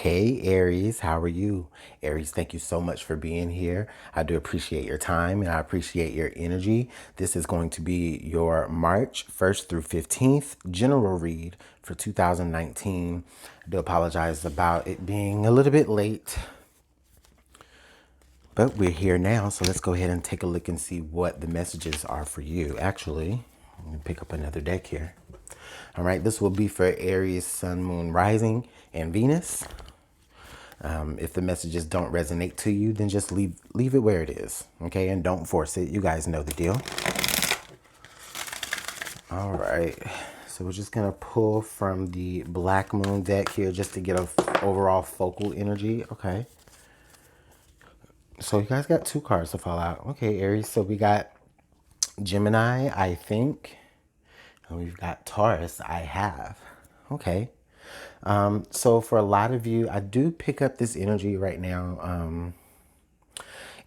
Hey Aries, how are you? Aries, thank you so much for being here. I do appreciate your time and I appreciate your energy. This is going to be your March 1st through 15th general read for 2019. I do apologize about it being a little bit late, but we're here now. So let's go ahead and take a look and see what the messages are for you. Actually, let me pick up another deck here. All right, this will be for Aries, Sun, Moon, Rising, and Venus. If the messages don't resonate to you, then just leave it where it is, okay? And don't force it. You guys know the deal. All right. So we're just gonna pull from the Black Moon deck here just to get a overall focal energy. Okay. So you guys got two cards to fall out. Okay, Aries. So we got Gemini, I think. And we've got Taurus, I have. Okay. So for a lot of you, I do pick up this energy right now.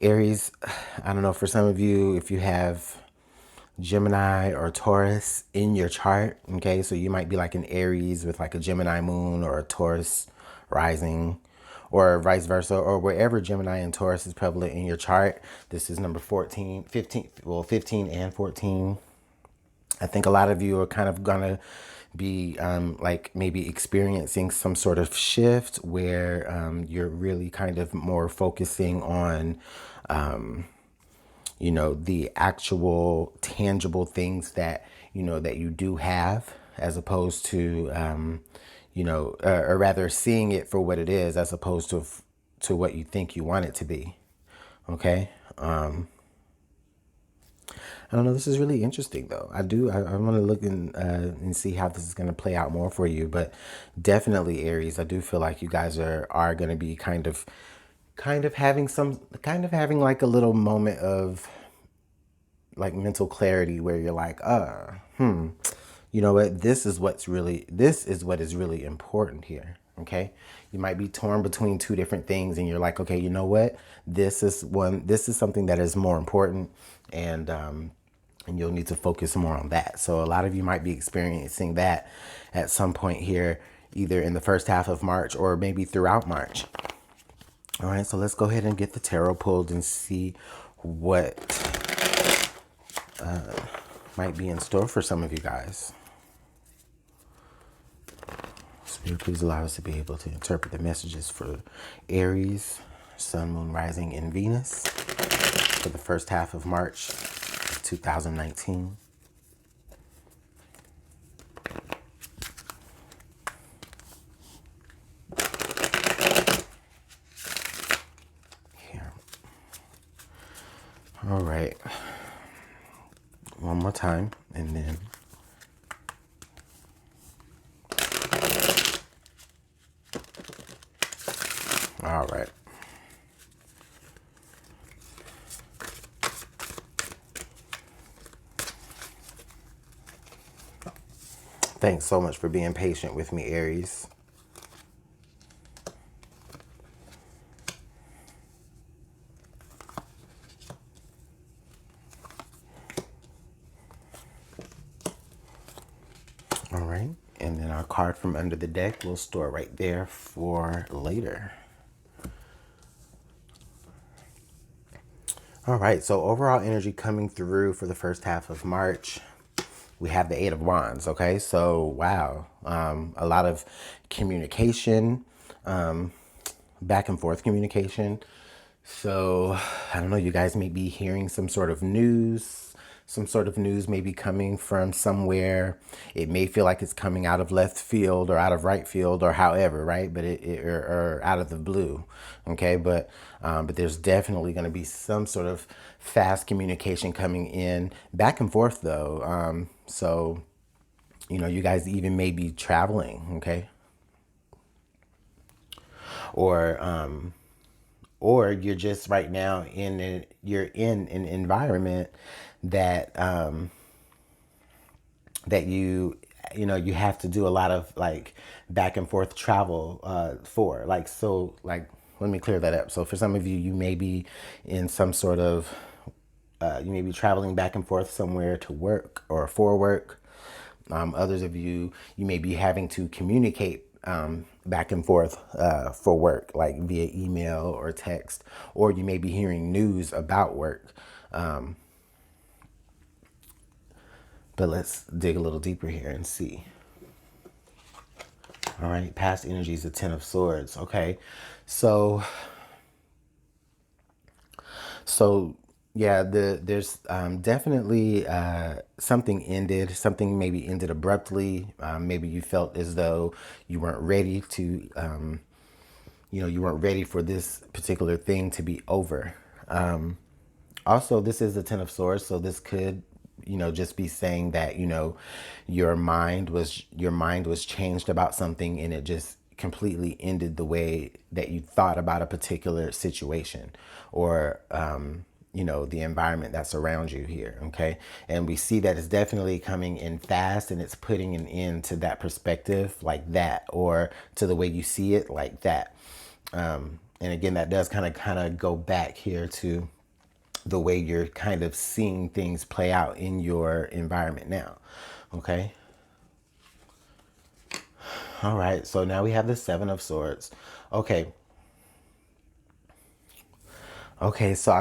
Aries, I don't know, for some of you, if you have Gemini or Taurus in your chart, okay, so you might be like an Aries with like a Gemini moon or a Taurus rising or vice versa, or wherever Gemini and Taurus is prevalent in your chart. This is number 14, 15, well, 15 and 14. I think a lot of you are kind of gonna be like maybe experiencing some sort of shift where you're really kind of more focusing on, you know, the actual tangible things that, you know, that you do have, as opposed to, you know, or rather seeing it for what it is, as opposed to what you think you want it to be. Okay. I don't know. This is really interesting, though. I want to look and see how this is going to play out more for you. But definitely, Aries, I do feel like you guys are going to be kind of having like a little moment of like mental clarity where you're like, you know what? This is what is really important here. Okay. You might be torn between two different things and you're like, okay, you know what? This is something that is more important, and you'll need to focus more on that. So a lot of you might be experiencing that at some point here, either in the first half of March or maybe throughout March. All right, so let's go ahead and get the tarot pulled and see what might be in store for some of you guys. Spirit, please allow us to be able to interpret the messages for Aries, Sun, Moon, Rising, and Venus for the first half of March 2019. Here. All right. One more time, and then all right. Thanks so much for being patient with me, Aries. All right, and then our card from under the deck we'll store right there for later. All right, so overall energy coming through for the first half of March. We have the Eight of Wands, okay? So, wow, a lot of communication, back and forth communication. So, I don't know, you guys may be hearing some sort of news. Some sort of news may be coming from somewhere. It may feel like it's coming out of left field or out of right field or however, right? But or out of the blue, okay? But there's definitely going to be some sort of fast communication coming in, back and forth though. So, you know, you guys even may be traveling, okay? Or you're just right now you're in an environment that that you know you have to do a lot of like back and forth travel for, like, so like let me clear that up. So for some of you, you may be in some sort of you may be traveling back and forth somewhere to work or for work. Others of you, you may be having to communicate back and forth for work, like via email or text, or you may be hearing news about work. But let's dig a little deeper here and see. All right, past energy is the Ten of Swords. Okay, so So yeah, there's definitely something ended. Something maybe ended abruptly. Maybe you felt as though you weren't ready to, you weren't ready for this particular thing to be over. Also, this is the Ten of Swords, so this could, just be saying that, your mind was changed about something, and it just completely ended the way that you thought about a particular situation, or the environment that's around you here. Okay, and we see that it's definitely coming in fast, and it's putting an end to that perspective like that, or to the way you see it like that. And again, that does kind of go back here to the way you're kind of seeing things play out in your environment now. Okay. All right. So now we have the Seven of Swords. Okay. Okay. So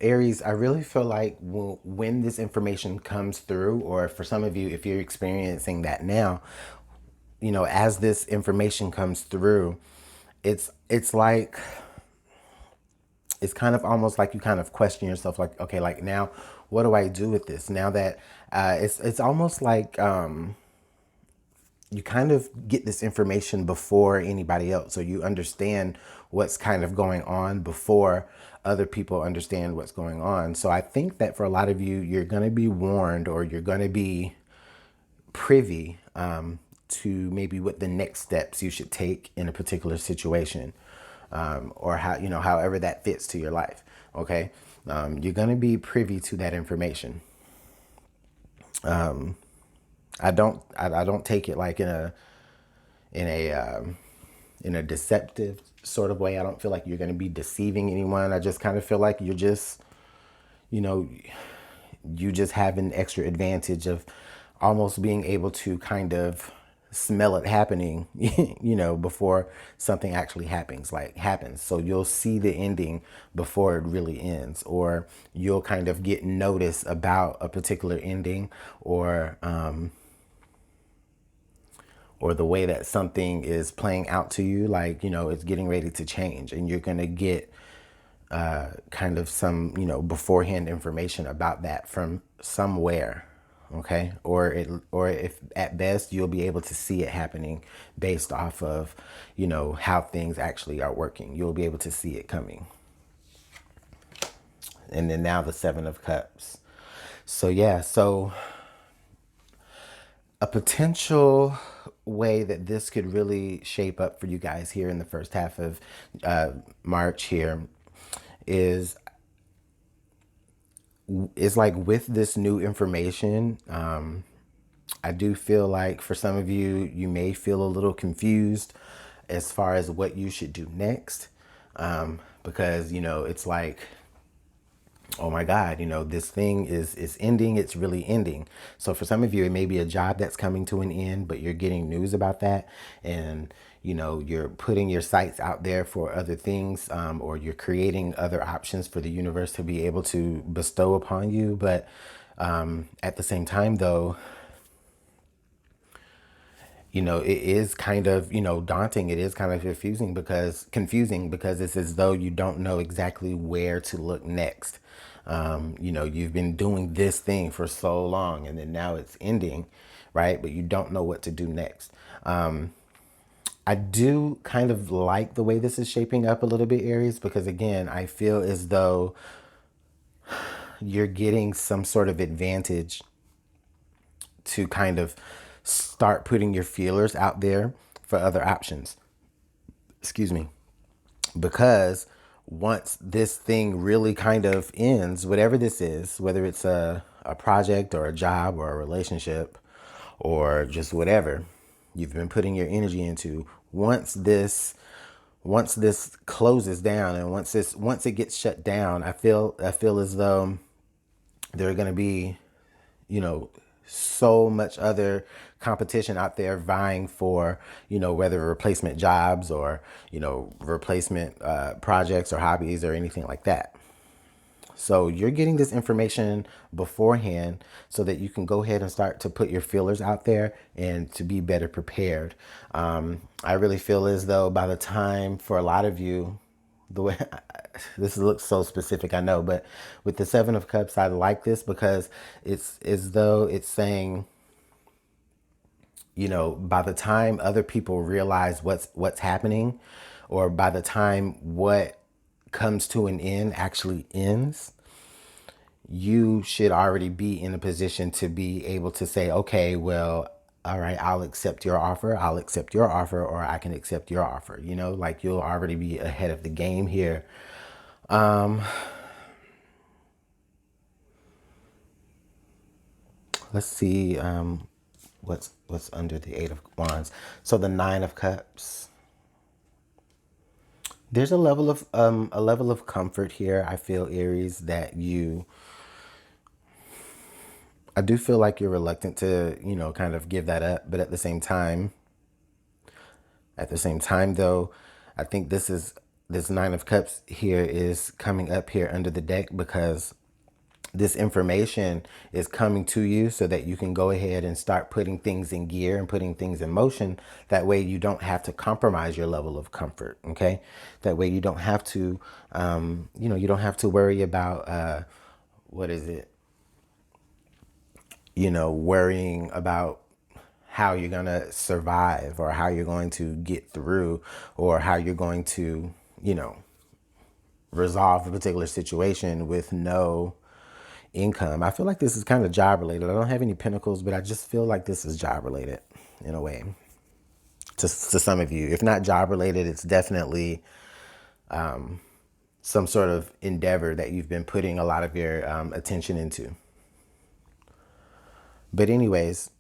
Aries, I really feel like when this information comes through, or for some of you, if you're experiencing that now, as this information comes through, it's like, it's kind of almost like you kind of question yourself, like, okay, like now, what do I do with this? Now that it's almost like you kind of get this information before anybody else, so you understand what's kind of going on before other people understand what's going on. So I think that for a lot of you, you're going to be warned, or you're going to be privy to maybe what the next steps you should take in a particular situation, or however that fits to your life. Okay, you're going to be privy to that information. I don't take it like in a in a deceptive sort of way. I don't feel like you're going to be deceiving anyone. I just kind of feel like you're just, you know, you just have an extra advantage of almost being able to kind of smell it happening, before something actually happens. So you'll see the ending before it really ends, or you'll kind of get notice about a particular ending, or the way that something is playing out to you, like, it's getting ready to change, and you're going to get kind of some, beforehand information about that from somewhere. Okay. Or if at best, you'll be able to see it happening based off of, how things actually are working. You'll be able to see it coming. And then now the Seven of Cups. So yeah, so a potential way that this could really shape up for you guys here in the first half of March here is like, with this new information, I do feel like for some of you, you may feel a little confused as far as what you should do next, because it's like, oh my God, this thing is ending. It's really ending. So for some of you, it may be a job that's coming to an end, but you're getting news about that. And, you're putting your sights out there for other things, or you're creating other options for the universe to be able to bestow upon you. But at the same time, though, it is kind of, daunting. It is kind of confusing because it's as though you don't know exactly where to look next. You've been doing this thing for so long, and then now it's ending, right? But you don't know what to do next. I do kind of like the way this is shaping up a little bit, Aries, because again, I feel as though you're getting some sort of advantage to kind of start putting your feelers out there for other options. Excuse me. Because once this thing really kind of ends, whatever this is, whether it's a project or a job or a relationship or just whatever you've been putting your energy into, once this closes down, and once it gets shut down, I feel as though there are going to be, you know, so much other competition out there vying for, whether replacement jobs or, replacement projects or hobbies or anything like that. So you're getting this information beforehand so that you can go ahead and start to put your feelers out there and to be better prepared. I really feel as though by the time, for a lot of you, the way this looks so specific, I know, but with the Seven of Cups, I like this because it's as though it's saying, by the time other people realize what's happening, or by the time what comes to an end actually ends, you should already be in a position to be able to say, okay, well, all right, I'll accept your offer. I'll accept your offer, or I can accept your offer. Like you'll already be ahead of the game here. Let's see what's under the Eight of Wands. So the Nine of Cups. There's a level of comfort here. I feel, Aries, that I do feel like you're reluctant to, kind of give that up, but at the same time though, I think this Nine of Cups here is coming up here under the deck because this information is coming to you so that you can go ahead and start putting things in gear and putting things in motion. That way you don't have to compromise your level of comfort. Okay. That way you don't have to, you don't have to worry about, what is it? Worrying about how you're going to survive or how you're going to get through or how you're going to, resolve a particular situation with no income. I feel like this is kind of job related. I don't have any pentacles, but I just feel like this is job related in a way to some of you. If not job related, it's definitely some sort of endeavor that you've been putting a lot of your attention into. But anyways,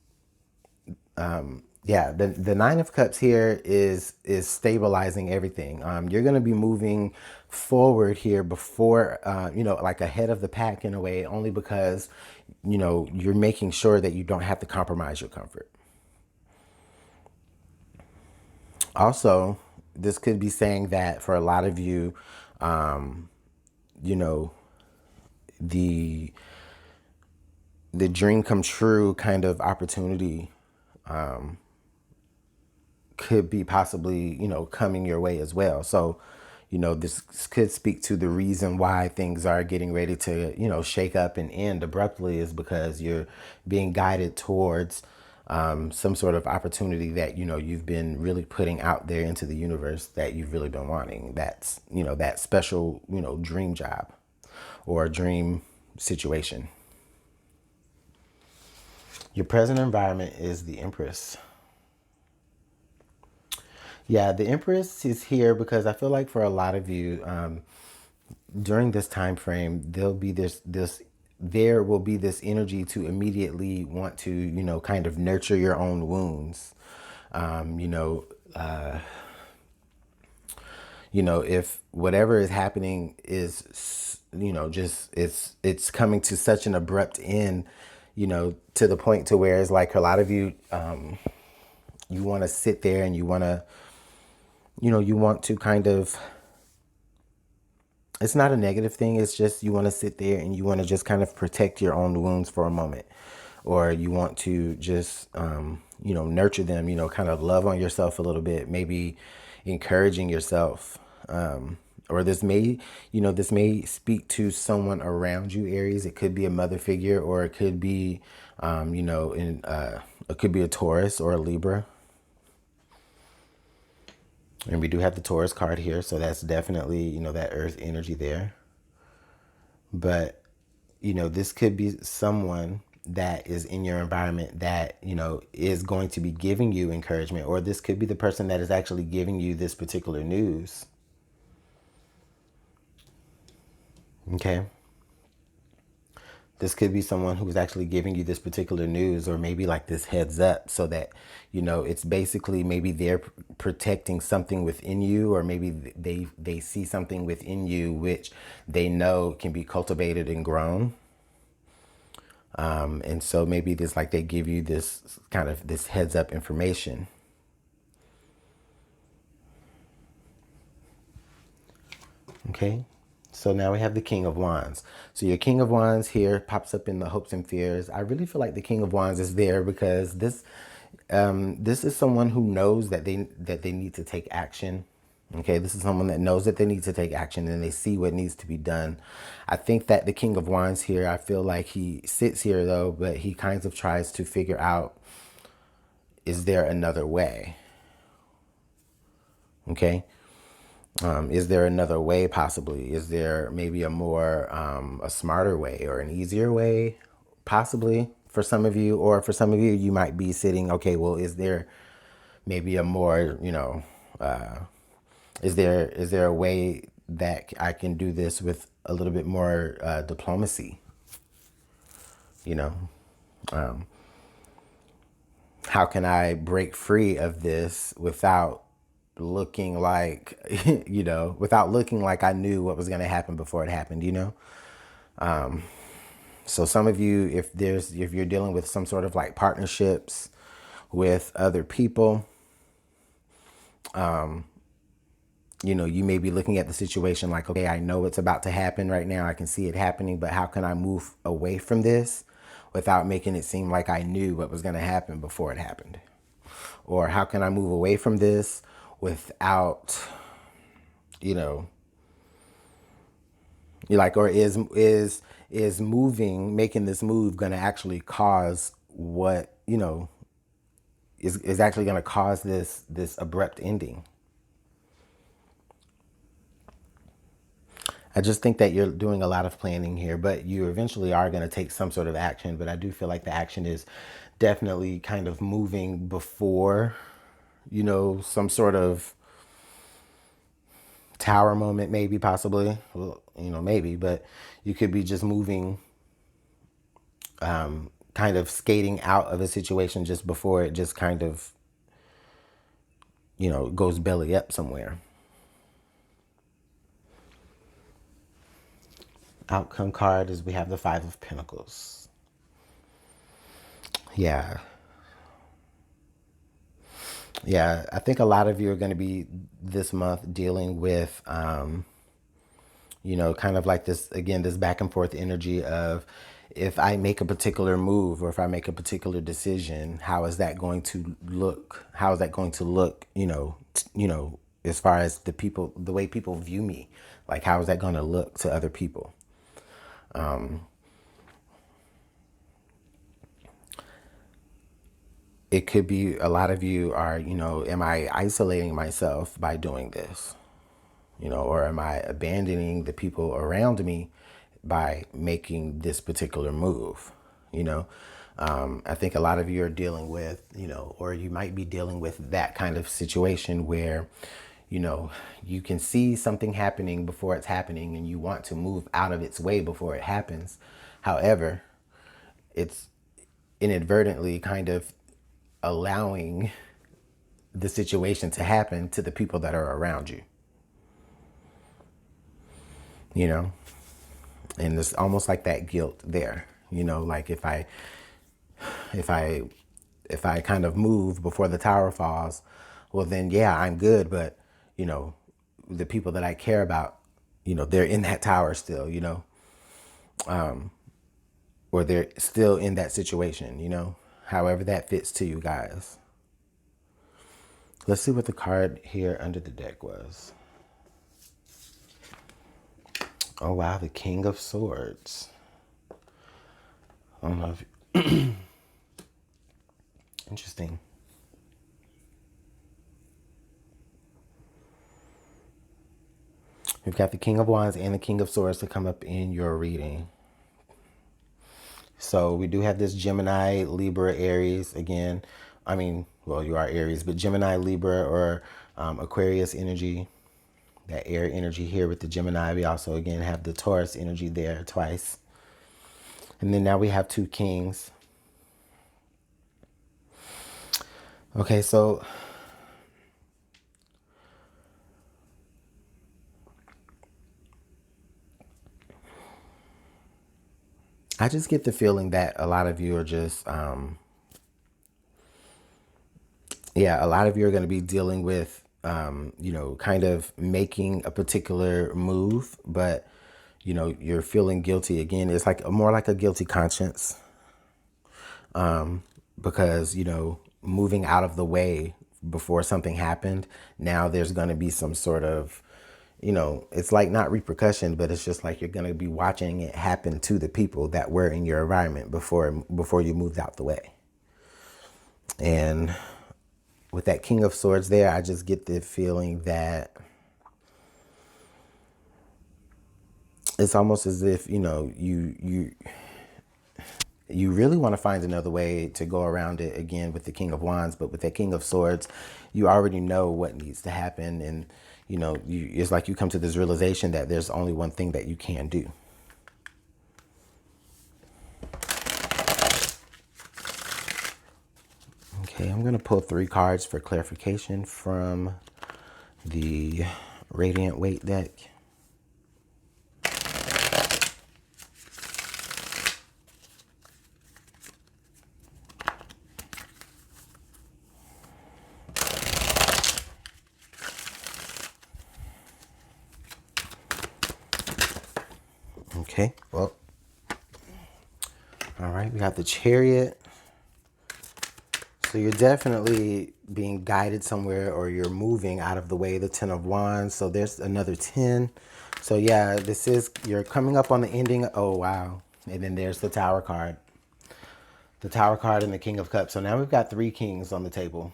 yeah, the Nine of Cups here is stabilizing everything. You're going to be moving forward here before, like ahead of the pack in a way, only because, you're making sure that you don't have to compromise your comfort. Also, this could be saying that for a lot of you, you know, the dream come true kind of opportunity could be possibly, coming your way as well. So, this could speak to the reason why things are getting ready to, shake up and end abruptly is because you're being guided towards some sort of opportunity that, you've been really putting out there into the universe that you've really been wanting. That's, that special, dream job or dream situation. Your present environment is the Empress. Yeah, the Empress is here because I feel like for a lot of you, during this time frame, there will be this energy to immediately want to, kind of nurture your own wounds. Um, you know, if whatever is happening is, just it's coming to such an abrupt end, to the point to where it's like a lot of you, you want to sit there and you want to, you want to kind of, it's not a negative thing. It's just you want to sit there and you want to just kind of protect your own wounds for a moment. Or you want to just, nurture them, kind of love on yourself a little bit, maybe encouraging yourself. Or this may speak to someone around you, Aries. It could be a mother figure, or it could be, it could be a Taurus or a Libra. And we do have the Taurus card here, so that's definitely, that earth energy there. But, this could be someone that is in your environment that, is going to be giving you encouragement, or this could be the person that is actually giving you this particular news. Okay. This could be someone who's actually giving you this particular news, or maybe like this heads up, so that, it's basically maybe they're protecting something within you, or maybe they see something within you which they know can be cultivated and grown. And so maybe this, like, they give you this kind of this heads up information. Okay. So now we have the King of Wands. So your King of Wands here pops up in the hopes and fears. I really feel like the King of Wands is there because this is someone who knows that they need to take action. Okay, this is someone that knows that they need to take action and they see what needs to be done. I think that the King of Wands here, I feel like he sits here though, but he kind of tries to figure out, is there another way? Okay. Is there another way possibly? Is there maybe a more, a smarter way or an easier way possibly for some of you? Or for some of you, you might be sitting, okay, well, is there maybe a more, is there a way that I can do this with a little bit more diplomacy? You know, how can I break free of this without looking like, without looking like I knew what was going to happen before it happened? So some of you, if you're dealing with some sort of like partnerships with other people, you may be looking at the situation like, okay, I know it's about to happen right now. I can see it happening, but how can I move away from this without making it seem like I knew what was going to happen before it happened? Or how can I move away from this without, you know, you like, or is making this move going to actually cause what, is actually going to cause this abrupt ending? I just think that you're doing a lot of planning here, but you eventually are going to take some sort of action. But I do feel like the action is definitely kind of moving before, some sort of tower moment, maybe, possibly, well, maybe, but you could be just moving, kind of skating out of a situation just before it just kind of, goes belly up somewhere. Outcome card is we have the Five of Pentacles. Yeah. Yeah, I think a lot of you are going to be this month dealing with, kind of like this, again, this back and forth energy of, if I make a particular move or if I make a particular decision, how is that going to look? How is that going to look, as far as the way people view me? Like, how is that going to look to other people? It could be a lot of you are, am I isolating myself by doing this? Or am I abandoning the people around me by making this particular move? I think a lot of you are dealing with, or you might be dealing with that kind of situation where, you can see something happening before it's happening and you want to move out of its way before it happens. However, it's inadvertently kind of allowing the situation to happen to the people that are around you, you know? And it's almost like that guilt there, like if I, if I kind of move before the tower falls, well then, yeah, I'm good. But, the people that I care about, they're in that tower still, or they're still in that situation, however that fits to you guys. Let's see what the card here under the deck was. Oh, wow. The King of Swords. I don't know if... Interesting. We've got the King of Wands and the King of Swords to come up in your reading. So we do have this Gemini, Libra, Aries again. I mean, well, you are Aries, but Gemini, Libra, or Aquarius energy. That air energy here with the Gemini. We also, again, have the Taurus energy there twice. And then now we have two kings. Okay, so I just get the feeling that a lot of you are just, yeah, a lot of you are going to be dealing with, you know, kind of making a particular move, but, you know, you're feeling guilty again. It's like more like a guilty conscience, because, you know, moving out of the way before something happened, now there's going to be some sort of, you know, it's like not repercussion, but it's just like you're going to be watching it happen to the people that were in your environment before you moved out the way. And with that King of Swords there, I just get the feeling that it's almost as if, you know, you really want to find another way to go around it again with the King of Wands, but with that King of Swords, you already know what needs to happen. And, you know, it's like you come to this realization that there's only one thing that you can do. Okay, I'm going to pull 3 cards for clarification from the Radiant Waite deck. Okay, well, all right, we got the Chariot. So you're definitely being guided somewhere, or you're moving out of the way, the 10 of Wands. So there's another 10. So yeah, this is, you're coming up on the ending. Oh, wow. And then there's the Tower card. The Tower card and the King of Cups. So now we've got 3 kings on the table.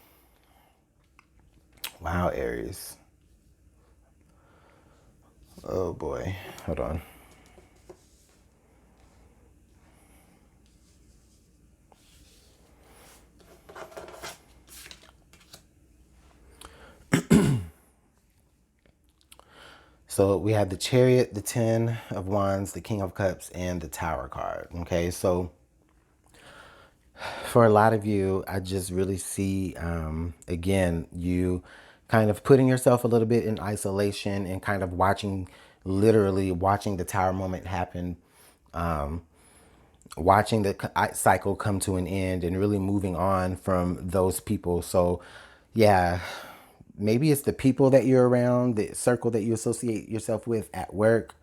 Wow, Aries. Oh boy, hold on. So we have the Chariot, the 10 of Wands, the King of Cups, and the Tower card. Okay, so for a lot of you, I just really see, again, you kind of putting yourself a little bit in isolation and kind of literally watching the Tower moment happen, watching the cycle come to an end and really moving on from those people. So yeah, maybe it's the people that you're around, the circle that you associate yourself with at work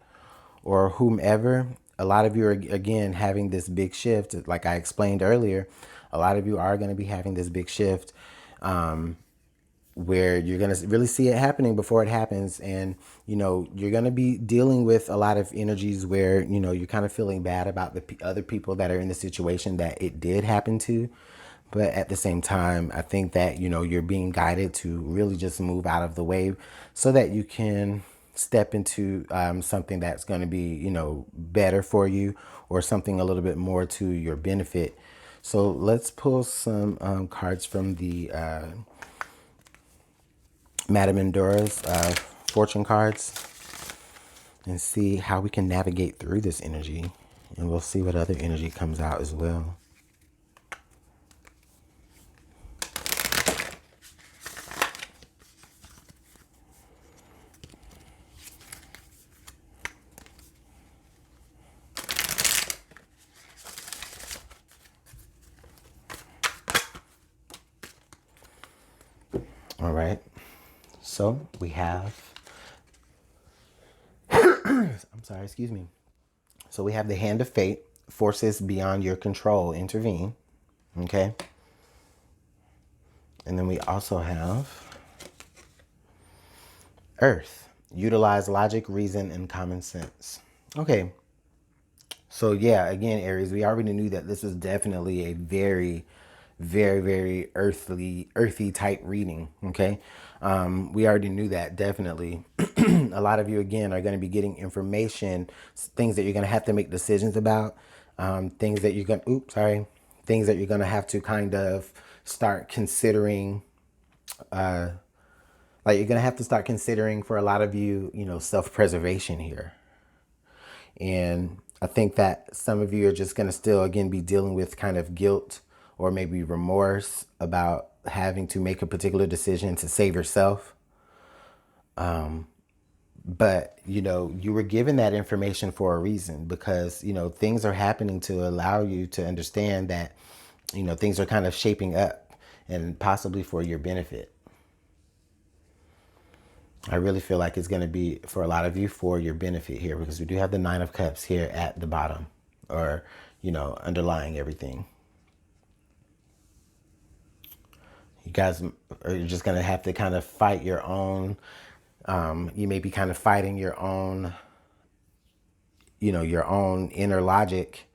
or whomever. A lot of you are, again, having this big shift. Like I explained earlier, a lot of you are going to be having this big shift, where you're going to really see it happening before it happens. And, you know, you're going to be dealing with a lot of energies where, you know, you're kind of feeling bad about the other people that are in the situation that it did happen to. But at the same time, I think that, you know, you're being guided to really just move out of the way so that you can step into something that's going to be, you know, better for you, or something a little bit more to your benefit. So let's pull some cards from the Madame Endura's fortune cards and see how we can navigate through this energy. And we'll see what other energy comes out as well. All right. So we have, I'm sorry, excuse me. So we have the Hand of Fate, forces beyond your control intervene. Okay. And then we also have Earth, utilize logic, reason, and common sense. Okay. So yeah, again, Aries, we already knew that this was definitely a very, very, very earthy type reading. Okay. We already knew that, definitely. A lot of you, again, are going to be getting information, things that you're going to have to make decisions about, things that you're going to, things that you're going to have to kind of start considering, like you're going to have to start considering, for a lot of you, you know, self-preservation here. And I think that some of you are just going to still, again, be dealing with kind of guilt or maybe remorse about having to make a particular decision to save yourself. But, you know, you were given that information for a reason because, you know, things are happening to allow you to understand that, you know, things are kind of shaping up and possibly for your benefit. I really feel like it's going to be for a lot of you for your benefit here because we do have the Nine of Cups here at the bottom or, you know, underlying everything. You guys are just going to have to kind of fight your own. You may be kind of fighting your own, you know, your own inner logic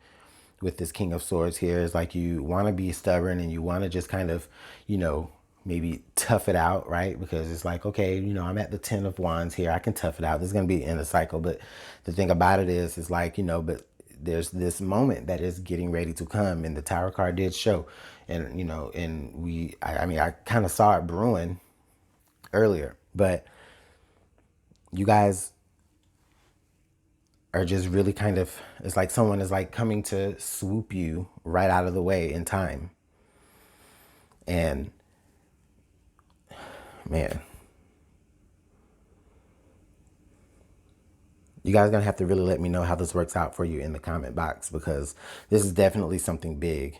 with this King of Swords here. Is like you want to be stubborn and you want to just kind of, you know, maybe tough it out, right? Because it's like, okay, you know, I'm at the 10 of Wands here. I can tough it out. This is going to be in the cycle. But the thing about it is like, you know, but there's this moment that is getting ready to come. And the Tower card did show. And, you know, and I mean, I kind of saw it brewing earlier. But you guys are just really kind of, it's like someone is like coming to swoop you right out of the way in time. And man, you guys are gonna have to really let me know how this works out for you in the comment box because this is definitely something big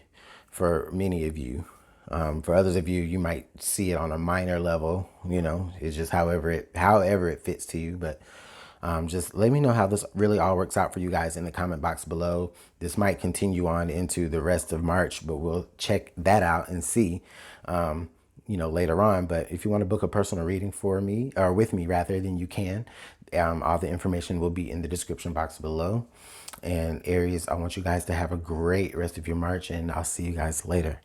for many of you. For others of you, you might see it on a minor level. You know, it's just however it fits to you. But just let me know how this really all works out for you guys in the comment box below. This might continue on into the rest of March, but we'll check that out and see. You know, later on. But if you want to book a personal reading for me or with me rather, then you can. All the information will be in the description box below. And Aries, I want you guys to have a great rest of your March and I'll see you guys later.